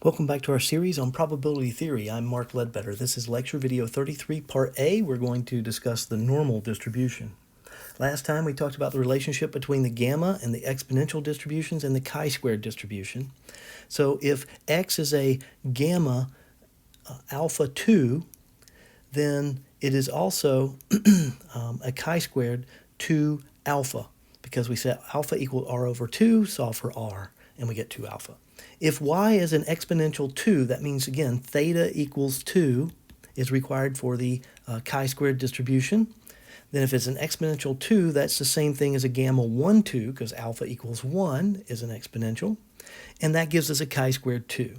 Welcome back to our series on probability theory. I'm Mark Ledbetter. This is lecture video 33, part A. We're going to discuss the normal distribution. Last time we talked about the relationship between the gamma and the exponential distributions and the chi-squared distribution. So if x is a gamma alpha 2, then it is also a chi-squared 2 alpha, because we set alpha equal r over 2, solve for r, and we get 2 alpha. If y is an exponential 2, that means, again, theta equals 2 is required for the chi-squared distribution. Then if it's an exponential 2, that's the same thing as a gamma 1, 2, because alpha equals 1 is an exponential. And that gives us a chi-squared 2.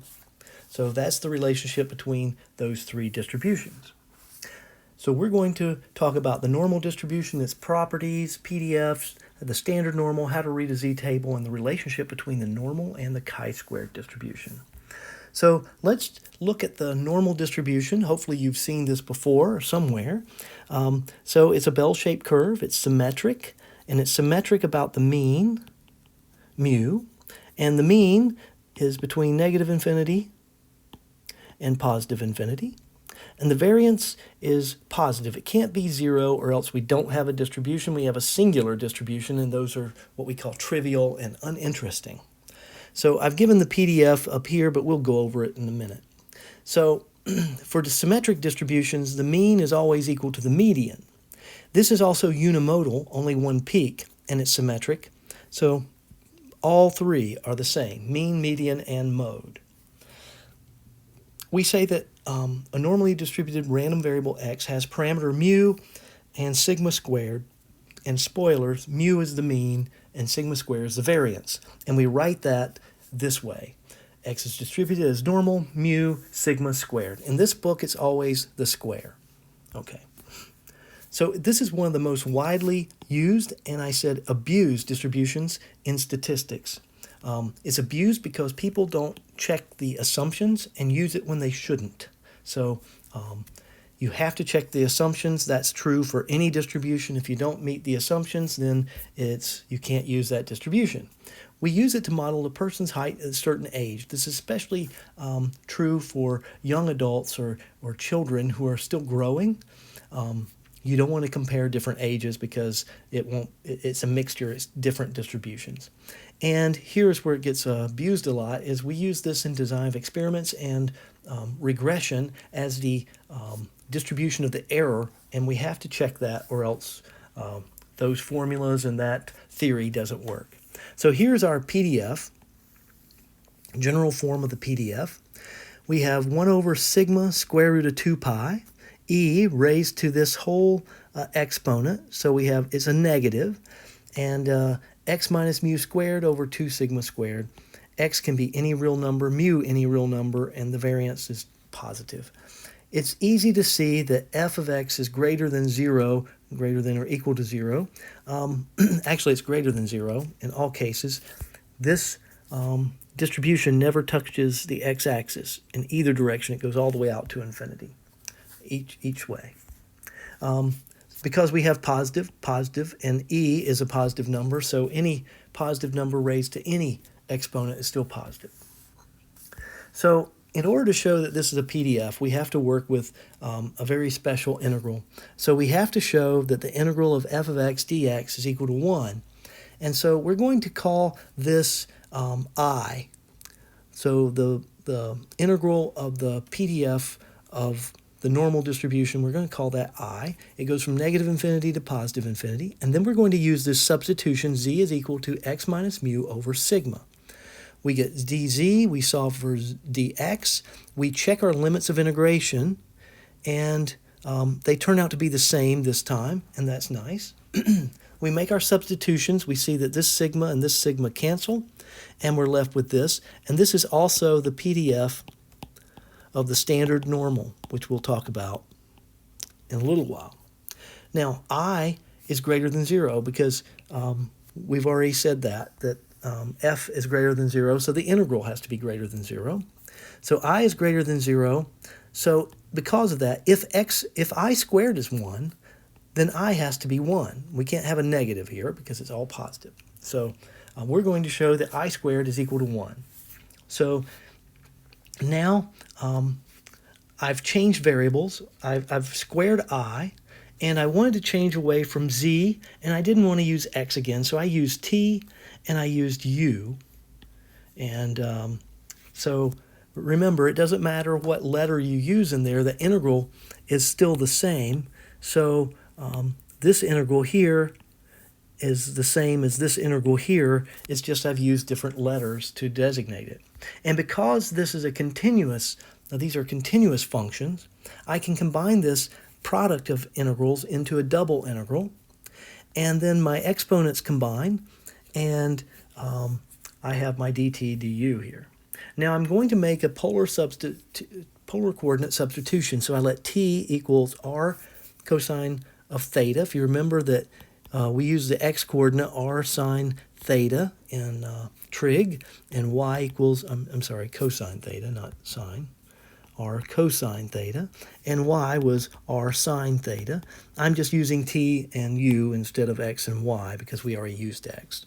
So that's the relationship between those three distributions. So we're going to talk about the normal distribution, its properties, PDFs, the standard normal, how to read a z-table, and the relationship between the normal and the chi-squared distribution. So let's look at the normal distribution. Hopefully you've seen this before or somewhere. So it's a bell-shaped curve. It's symmetric, and it's symmetric about the mean, mu, and the mean is between negative infinity and positive infinity. And the variance is positive. It can't be 0, or else we don't have a distribution. We have a singular distribution, and those are what we call trivial and uninteresting. So I've given the PDF up here, but we'll go over it in a minute. So for the symmetric distributions, the mean is always equal to the median. This is also unimodal, only one peak, and it's symmetric. So all three are the same, mean, median, and mode. We say that a normally distributed random variable x has parameter mu and sigma squared, and spoilers, mu is the mean and sigma squared is the variance. And we write that this way. X is distributed as normal, mu, sigma squared. In this book, it's always the square. Okay. So this is one of the most widely used, and I said abused, distributions in statistics. It's abused because people don't check the assumptions and use it when they shouldn't. So you have to check the assumptions. That's true for any distribution. If you don't meet the assumptions, then you can't use that distribution. We use it to model a person's height at a certain age. This is especially true for young adults or children who are still growing. You don't want to compare different ages because it's a mixture, it's different distributions. And here's where it gets abused a lot, is we use this in design of experiments and regression as the distribution of the error, and we have to check that, or else those formulas and that theory doesn't work. So here's our PDF, general form of the PDF. We have 1 over sigma square root of 2 pi, e raised to this whole exponent, so we have, it's a negative, and x minus mu squared over 2 sigma squared. X can be any real number, mu any real number, and the variance is positive. It's easy to see that f of x is greater than 0, greater than or equal to 0. Actually, it's greater than 0 in all cases. This distribution never touches the x-axis in either direction. It goes all the way out to infinity, each way. Because we have positive, and e is a positive number, so any positive number raised to any exponent is still positive. So in order to show that this is a PDF, we have to work with a very special integral. So we have to show that the integral of f of x dx is equal to 1. And so we're going to call this I. So the integral of the PDF of the normal distribution, we're going to call that I. It goes from negative infinity to positive infinity. And then we're going to use this substitution, z is equal to x minus mu over sigma. We get dz, we solve for dx, we check our limits of integration, and they turn out to be the same this time, and that's nice. We make our substitutions. We see that this sigma and this sigma cancel, and we're left with this. And this is also the PDF of the standard normal, which we'll talk about in a little while. Now, I is greater than 0 because we've already said that f is greater than 0, so the integral has to be greater than 0. So I is greater than 0. So because of that, if I squared is 1, then I has to be 1. We can't have a negative here because it's all positive. So we're going to show that I squared is equal to 1. So Now I've changed variables. I've squared I, and I wanted to change away from z, and I didn't want to use x again, so I used t and I used u. And so remember, it doesn't matter what letter you use in there, the integral is still the same. So this integral here is the same as this integral here. It's just I've used different letters to designate it. And because this is a continuous, these are continuous functions, I can combine this product of integrals into a double integral, and then my exponents combine, and I have my dt du here. Now I'm going to make a polar coordinate substitution, so I let t equals r cosine of theta. If you remember that we use the x-coordinate r sine theta in trig, and y equals, I'm sorry, cosine theta, not sine, r cosine theta, and y was r sine theta. I'm just using t and u instead of x and y because we already used x.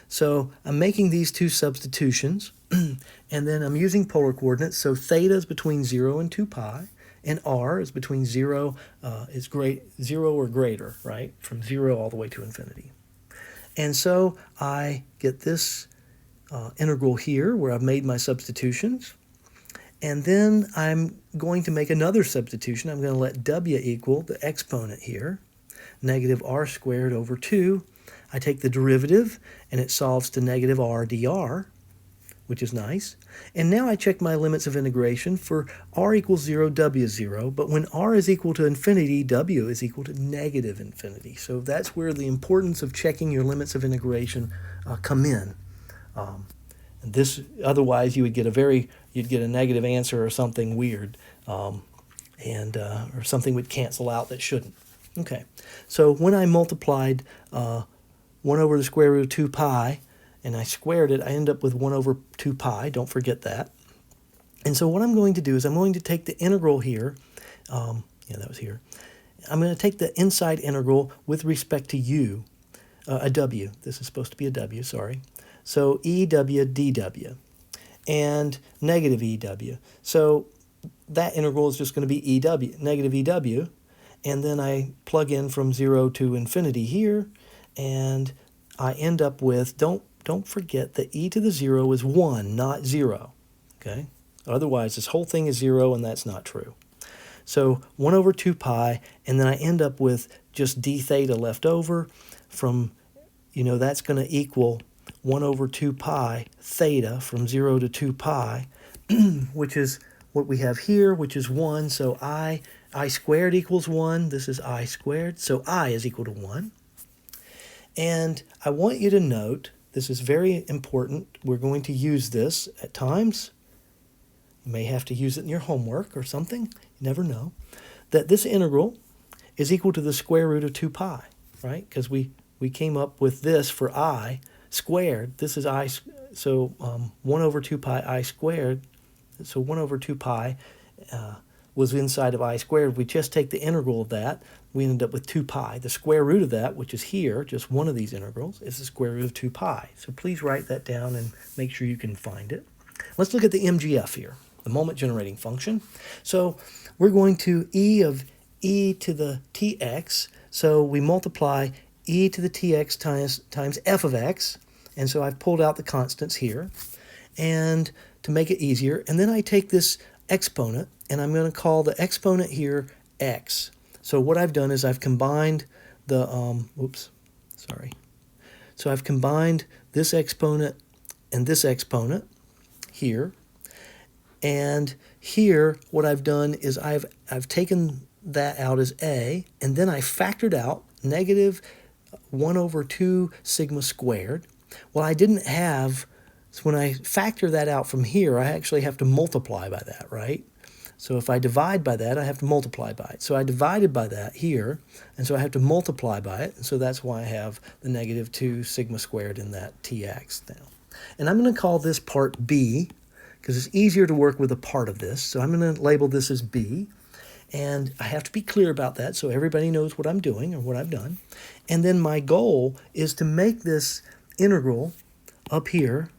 So I'm making these two substitutions, and then I'm using polar coordinates, so theta is between 0 and 2 pi, and r is between 0 or greater, right? From 0 all the way to infinity. And so I get this integral here where I've made my substitutions. And then I'm going to make another substitution. I'm going to let w equal the exponent here, negative r squared over 2. I take the derivative, and it solves to negative r dr, which is nice. And now I check my limits of integration for r equals 0, w is 0. But when r is equal to infinity, w is equal to negative infinity. So that's where the importance of checking your limits of integration come in. Otherwise, you would get you'd get a negative answer or something weird, or something would cancel out that shouldn't. Okay, so when I multiplied 1 over the square root of 2 pi, and I squared it, I end up with 1 over 2 pi. Don't forget that. And so what I'm going to do is I'm going to take the integral here. That was here. I'm going to take the inside integral with respect to u, a w. This is supposed to be a w, sorry. So EW dW, and negative EW. So that integral is just going to be EW, negative EW, and then I plug in from 0 to infinity here, and I end up with, don't forget that e to the 0 is 1, not 0, okay? Otherwise, this whole thing is 0, and that's not true. So 1 over 2 pi, and then I end up with just d theta left over from, that's going to equal 1 over 2 pi theta from 0 to 2 pi, which is what we have here, which is 1. So I squared equals 1. This is I squared. So I is equal to 1. And I want you to note, this is very important. We're going to use this at times. You may have to use it in your homework or something. You never know. That this integral is equal to the square root of 2 pi, right? Because we came up with this for I squared. This is I, so 1 over 2 pi I squared. So 1 over 2 pi was inside of I squared. We just take the integral of that. We end up with 2 pi. The square root of that, which is here, just one of these integrals, is the square root of 2 pi. So please write that down and make sure you can find it. Let's look at the MGF here, the moment generating function. So we're going to e of e to the tx. So we multiply e to the tx times f of x. And so I've pulled out the constants here, and to make it easier. And then I take this exponent, and I'm going to call the exponent here x. So what I've done is I've combined the, So I've combined this exponent and this exponent here. And here, what I've done is I've taken that out as a, and then I factored out negative 1 over 2 sigma squared. Well, I didn't have, so when I factor that out from here, I actually have to multiply by that, right? So if I divide by that, I have to multiply by it. So I divided by that here, and so I have to multiply by it. And so that's why I have the negative 2 sigma squared in that tx now. And I'm going to call this part b, because it's easier to work with a part of this. So I'm going to label this as b. And I have to be clear about that so everybody knows what I'm doing or what I've done. And then my goal is to make this integral up here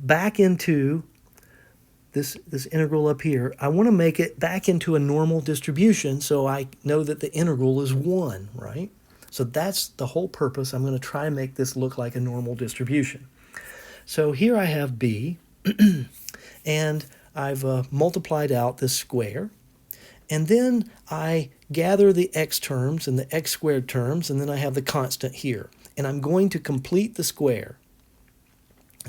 back into this integral up here, I want to make it back into a normal distribution so I know that the integral is 1, right? So that's the whole purpose. I'm going to try and make this look like a normal distribution. So here I have b, and I've multiplied out this square. And then I gather the x terms and the x squared terms, and then I have the constant here. And I'm going to complete the square.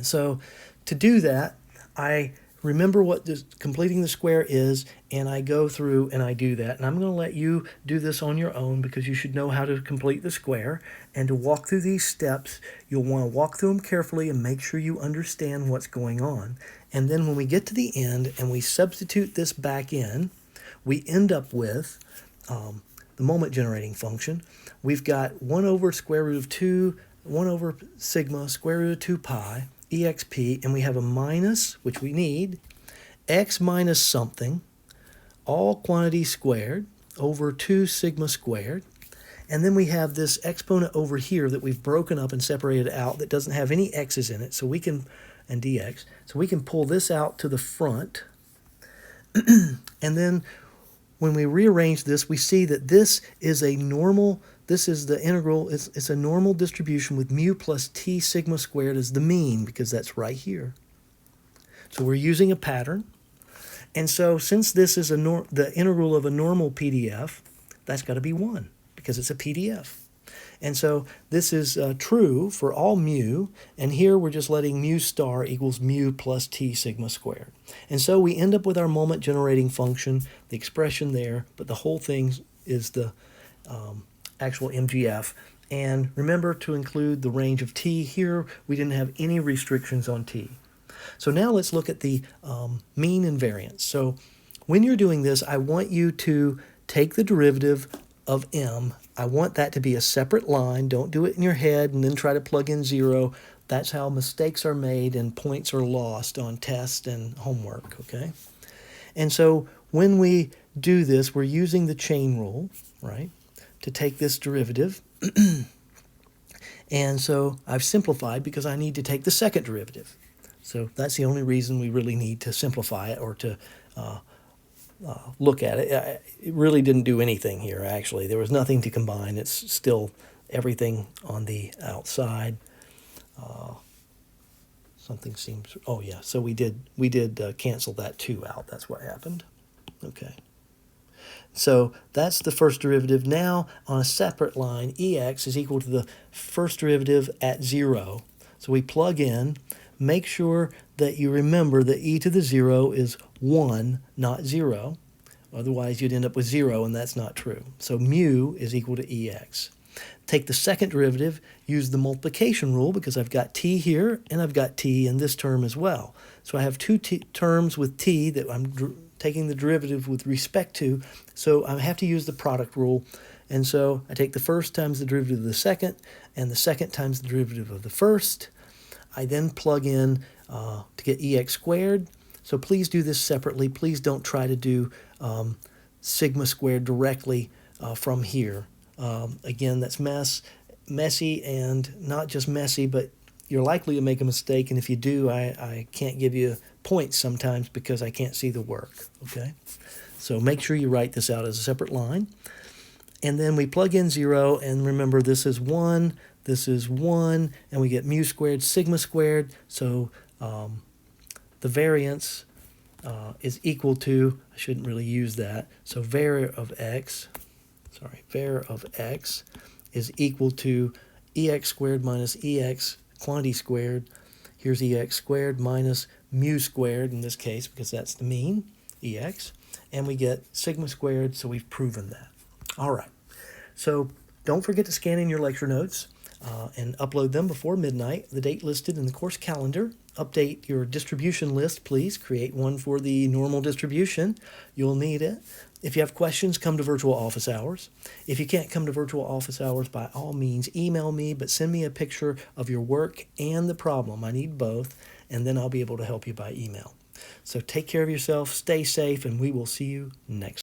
So to do that, I remember what completing the square is, and I go through and I do that. And I'm going to let you do this on your own because you should know how to complete the square. And to walk through these steps, you'll want to walk through them carefully and make sure you understand what's going on. And then when we get to the end and we substitute this back in, we end up with the moment generating function. We've got 1 over square root of 2, 1 over sigma square root of 2 pi, exp, and we have a minus, which we need, x minus something, all quantity squared, over 2 sigma squared. And then we have this exponent over here that we've broken up and separated out that doesn't have any x's in it, so we can, and dx, so we can pull this out to the front. And then when we rearrange this, we see that this is a normal, this is the integral, it's a normal distribution with mu plus t sigma squared as the mean, because that's right here. So we're using a pattern. And so since this is the integral of a normal PDF, that's got to be 1, because it's a PDF. And so this is true for all mu, and here we're just letting mu star equals mu plus t sigma squared. And so we end up with our moment generating function, the expression there, but the whole thing is the actual MGF. And remember to include the range of t. Here we didn't have any restrictions on t. So now let's look at the mean and variance. So when you're doing this, I want you to take the derivative of m. I want that to be a separate line. Don't do it in your head and then try to plug in 0. That's how mistakes are made and points are lost on tests and homework, okay? And so when we do this, we're using the chain rule, right, to take this derivative. And so I've simplified because I need to take the second derivative. So that's the only reason we really need to simplify it or to look at it. It really didn't do anything here, actually. There was nothing to combine. It's still everything on the outside. Something seems, oh yeah, so we did cancel that 2 out. That's what happened. Okay. So that's the first derivative. Now on a separate line, ex is equal to the first derivative at 0. So we plug in. Make sure that you remember that e to the 0 is 1, not 0. Otherwise, you'd end up with 0, and that's not true. So mu is equal to ex. Take the second derivative, use the multiplication rule, because I've got t here, and I've got t in this term as well. So I have two terms with t that I'm taking the derivative with respect to, so I have to use the product rule. And so I take the first times the derivative of the second, and the second times the derivative of the first. I then plug in to get ex squared. So please do this separately. Please don't try to do sigma squared directly from here. Again, that's messy, and not just messy, but you're likely to make a mistake. And if you do, I can't give you points sometimes because I can't see the work. Okay, so make sure you write this out as a separate line. And then we plug in 0, and remember this is 1. This is 1, and we get mu squared, sigma squared. So the variance is equal to, I shouldn't really use that. So var of x is equal to ex squared minus ex quantity squared. Here's ex squared minus mu squared in this case, because that's the mean, ex. And we get sigma squared, so we've proven that. All right. So don't forget to scan in your lecture notes. And upload them before midnight, the date listed in the course calendar. Update your distribution list, please. Create one for the normal distribution. You'll need it. If you have questions, come to virtual office hours. If you can't come to virtual office hours, by all means, email me, but send me a picture of your work and the problem. I need both, and then I'll be able to help you by email. So take care of yourself, stay safe, and we will see you next time.